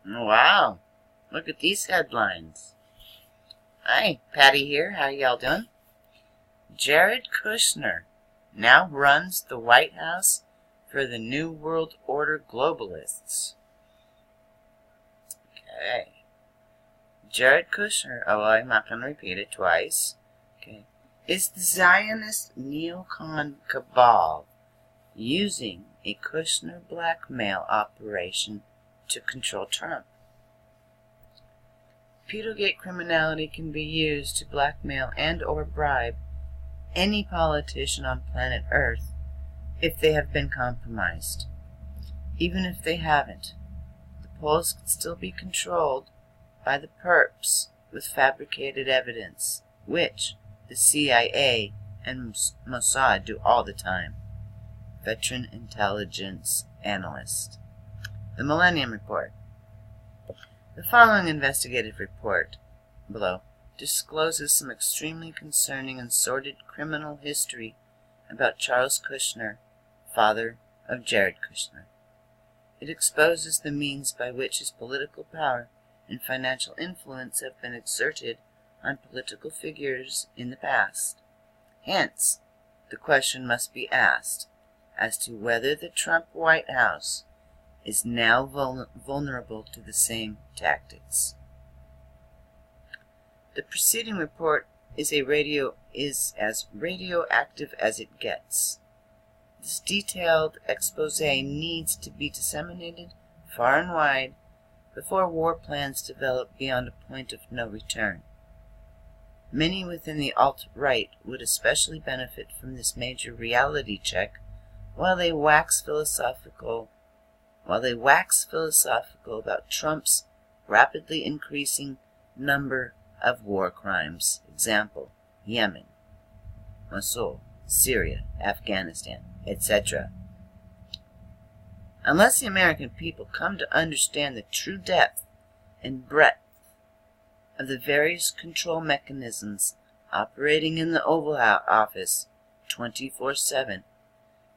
Wow, look at these headlines. Hi, Patty here. How y'all doing? Jared Kushner now runs the White House for the New World Order globalists. Okay. Jared Kushner, I'm not going to repeat it twice. Okay. Is the Zionist neocon cabal using a Kushner blackmail operation to control Trump? Pedogate criminality can be used to blackmail and or bribe any politician on planet Earth if they have been compromised. Even if they haven't, the polls can still be controlled by the perps with fabricated evidence, which the CIA and Mossad do all the time. Veteran intelligence analyst. The Millennium Report. The following investigative report below discloses some extremely concerning and sordid criminal history about Charles Kushner, father of Jared Kushner. It exposes the means by which his political power and financial influence have been exerted on political figures in the past. Hence, the question must be asked as to whether the Trump White House is now vulnerable to the same tactics. The preceding report is as radioactive as it gets. This detailed expose needs to be disseminated far and wide before war plans develop beyond a point of no return. Many within the alt-right would especially benefit from this major reality check while they wax philosophical about Trump's rapidly increasing number of war crimes. Example, Yemen, Mosul, Syria, Afghanistan, etc. Unless the American people come to understand the true depth and breadth of the various control mechanisms operating in the Oval Office 24/7,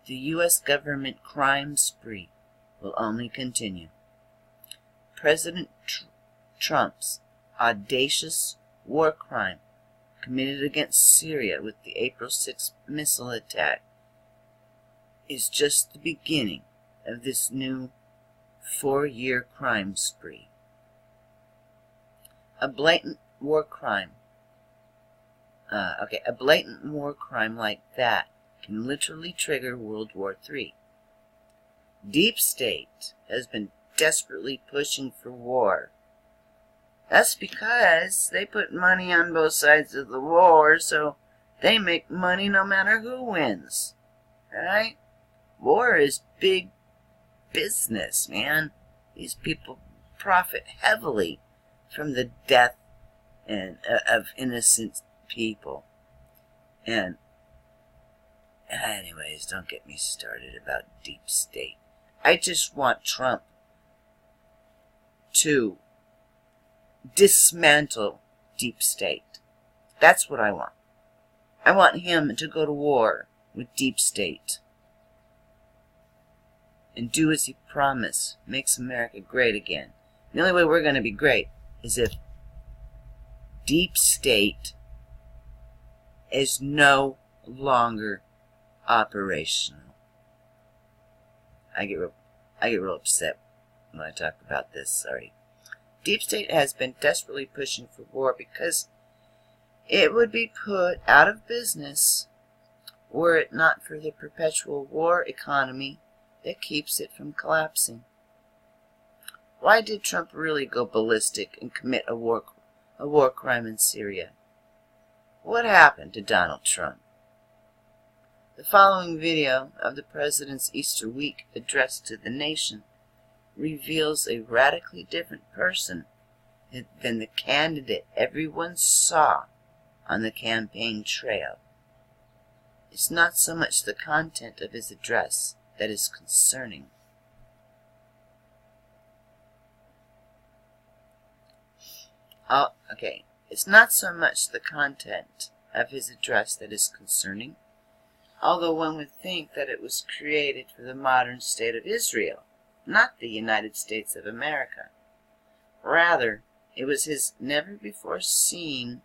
the U.S. government crime spree will only continue. President Trump's audacious war crime committed against Syria with the April 6th missile attack is just the beginning of this new 4-year crime spree. A blatant war crime like that can literally trigger World War III. Deep State has been desperately pushing for war. That's because they put money on both sides of the war, so they make money no matter who wins. Right? War is big business, man. These people profit heavily from the death of innocent people. And anyways, don't get me started about Deep State. I just want Trump to dismantle Deep State. That's what I want. I want him to go to war with Deep State and do as he promised, makes America great again. The only way we're going to be great is if Deep State is no longer operational. I get real upset when I talk about this, sorry. Deep State has been desperately pushing for war because it would be put out of business were it not for the perpetual war economy that keeps it from collapsing. Why did Trump really go ballistic and commit a war crime in Syria? What happened to Donald Trump? The following video of the President's Easter week address to the nation reveals a radically different person than the candidate everyone saw on the campaign trail. It's not so much the content of his address that is concerning. It's not so much the content of his address that is concerning, although one would think that it was created for the modern state of Israel, not the United States of America. Rather, it was his never-before-seen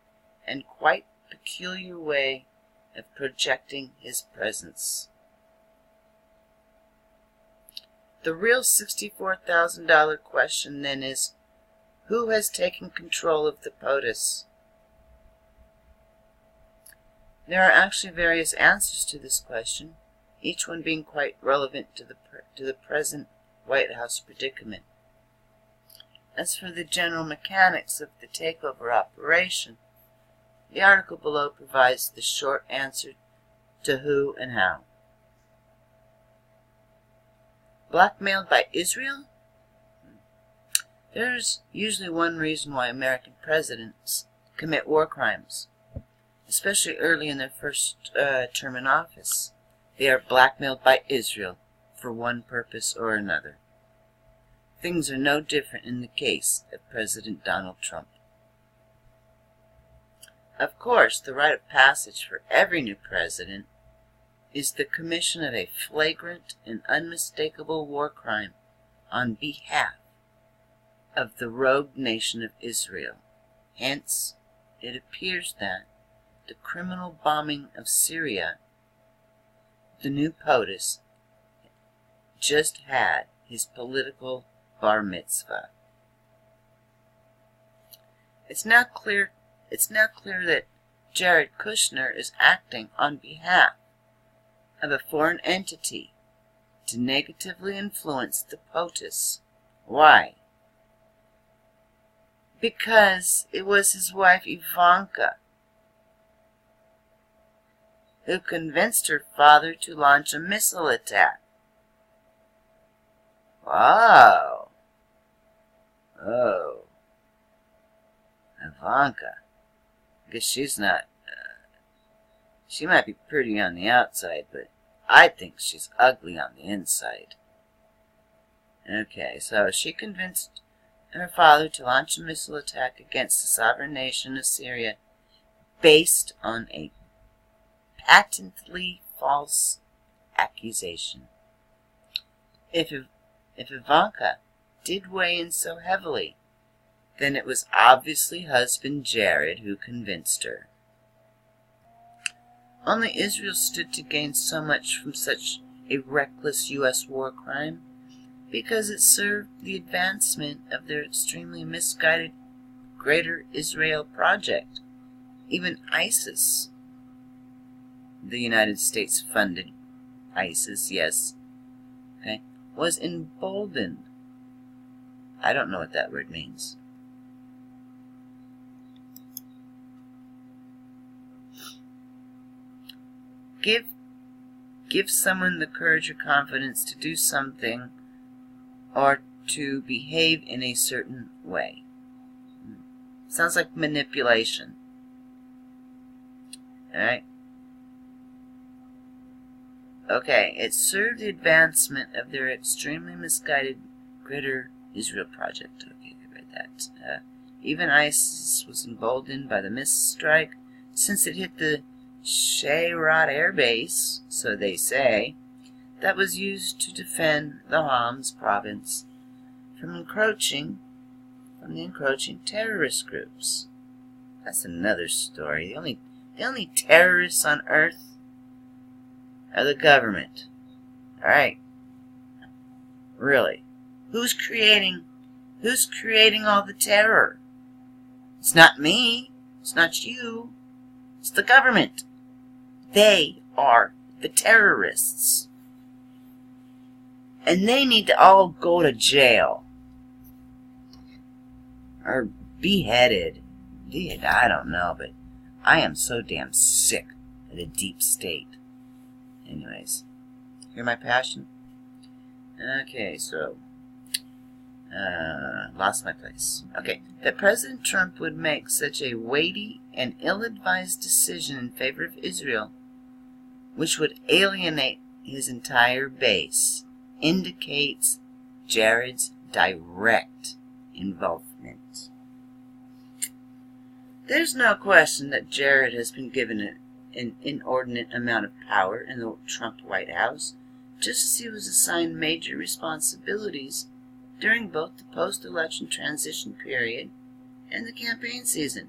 and quite peculiar way of projecting his presence. The real $64,000 question then is, who has taken control of the POTUS? There are actually various answers to this question, each one being quite relevant to the present White House predicament. As for the general mechanics of the takeover operation, the article below provides the short answer to who and how. Blackmailed by Israel? There's usually one reason why American presidents commit war crimes, especially early in their first term in office. They are blackmailed by Israel for one purpose or another. Things are no different in the case of President Donald Trump. Of course, the rite of passage for every new president is the commission of a flagrant and unmistakable war crime on behalf of the rogue nation of Israel. Hence, it appears that the criminal bombing of Syria, the new POTUS, just had his political bar mitzvah. It's now clear that Jared Kushner is acting on behalf of a foreign entity to negatively influence the POTUS. Why? Because it was his wife Ivanka who convinced her father to launch a missile attack. Wow. Oh. Ivanka. I guess she's not... she might be pretty on the outside, but I think she's ugly on the inside. Okay, so she convinced her father to launch a missile attack against the sovereign nation of Syria based on a patently false accusation. If Ivanka did weigh in so heavily, then it was obviously husband Jared who convinced her. Only Israel stood to gain so much from such a reckless U.S. war crime because it served the advancement of their extremely misguided Greater Israel Project. Even ISIS, the United States funded ISIS, yes, okay, was emboldened. I don't know what that word means. Give someone the courage or confidence to do something or to behave in a certain way. Sounds like manipulation. Alright? Okay, it served the advancement of their extremely misguided Greater Israel Project. Okay, I read that. Even ISIS was emboldened by the missile strike since it hit the Shayrat Air Base, so they say, that was used to defend the Homs province from the encroaching terrorist groups. That's another story. The only terrorists on Earth are the government. Alright. Really. Who's creating all the terror? It's not me. It's not you. It's the government. They are the terrorists. And they need to all go to jail. Or beheaded. I don't know, but I am so damn sick of the deep state. Anyways, hear my passion? Okay, so, lost my place. Okay, that President Trump would make such a weighty and ill-advised decision in favor of Israel, which would alienate his entire base, indicates Jared's direct involvement. There's no question that Jared has been given an inordinate amount of power in the Trump White House, just as he was assigned major responsibilities during both the post-election transition period and the campaign season.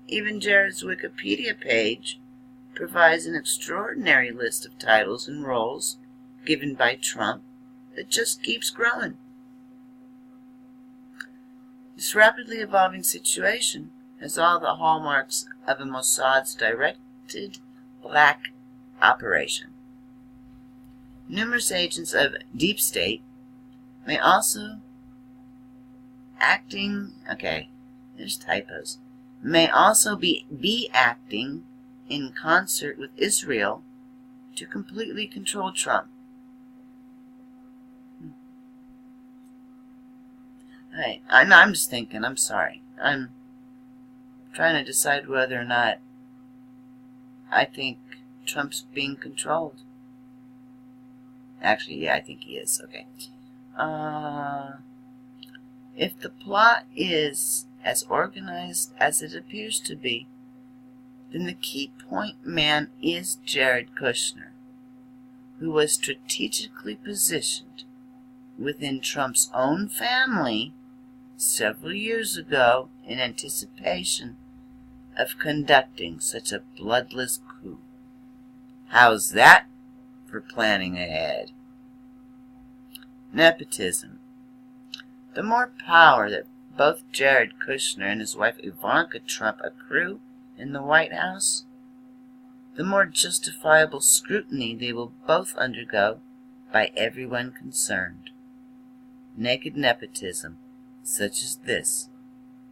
Even Jared's Wikipedia page provides an extraordinary list of titles and roles given by Trump that just keeps growing. This rapidly evolving situation has all the hallmarks of a Mossad's directed black operation. Numerous agents of deep state may also may also be acting in concert with Israel to completely control Trump. I'm just thinking, I'm sorry. I'm trying to decide whether or not I think Trump's being controlled. Actually, yeah, I think he is. Okay. If the plot is as organized as it appears to be, then the key point man is Jared Kushner, who was strategically positioned within Trump's own family several years ago in anticipation of conducting such a bloodless coup. How's that for planning ahead? Nepotism. The more power that both Jared Kushner and his wife Ivanka Trump accrue in the White House, the more justifiable scrutiny they will both undergo by everyone concerned. Naked nepotism, such as this,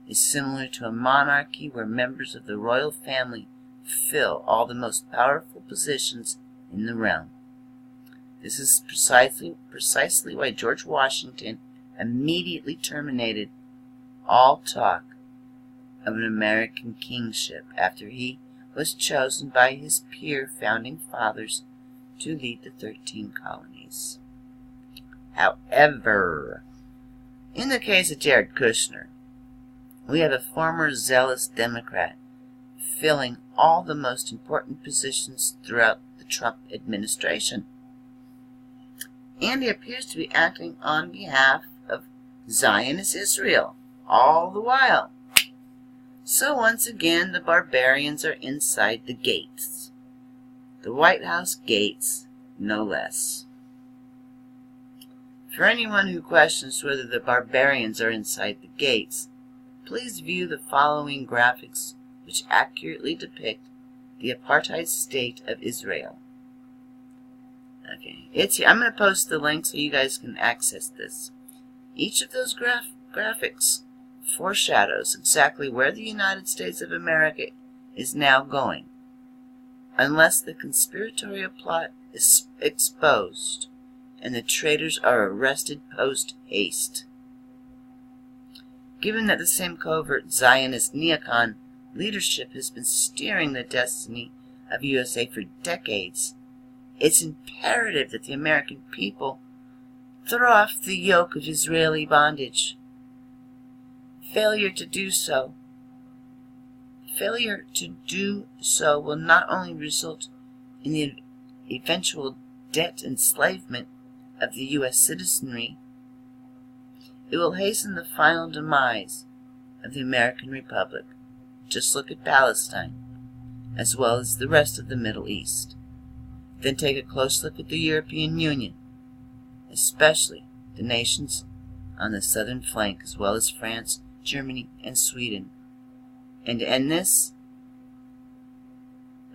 is similar to a monarchy where members of the royal family fill all the most powerful positions in the realm. This is precisely why George Washington immediately terminated all talk of an American kingship after he was chosen by his peer founding fathers to lead the 13 colonies. However, in the case of Jared Kushner, we have a former zealous Democrat filling all the most important positions throughout the Trump administration. And he appears to be acting on behalf of Zionist Israel all the while. So once again, the barbarians are inside the gates. The White House gates, no less. For anyone who questions whether the barbarians are inside the gates, please view the following graphics which accurately depict the apartheid state of Israel. Okay, it's here. I'm going to post the link so you guys can access this. Each of those graphics foreshadows exactly where the United States of America is now going, unless the conspiratorial plot is exposed and the traitors are arrested post-haste. Given that the same covert Zionist neocon leadership has been steering the destiny of USA for decades, it's imperative that the American people throw off the yoke of Israeli bondage. Failure to do so will not only result in the eventual debt enslavement of the U.S. citizenry, it will hasten the final demise of the American Republic. Just look at Palestine, as well as the rest of the Middle East. Then take a close look at the European Union, especially the nations on the southern flank, as well as France, Germany, and Sweden. And to end this,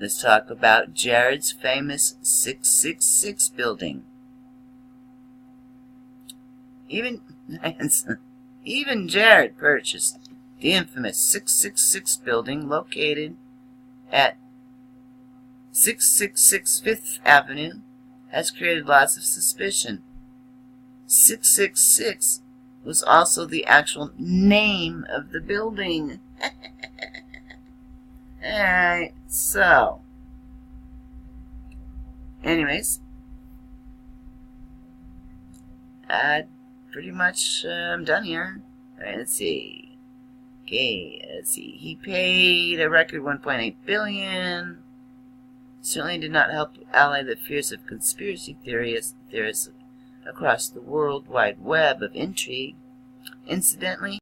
let's talk about Jared's famous 666 building. Even Jared purchased the infamous 666 building located at 666 Fifth Avenue has created lots of suspicion. 666 was also the actual name of the building. Alright, so anyways, pretty much I'm done here. Alright, let's see. Okay, let's see. He paid a record $1.8 billion. Certainly did not help allay the fears of conspiracy theorists across the world wide web of intrigue. Incidentally,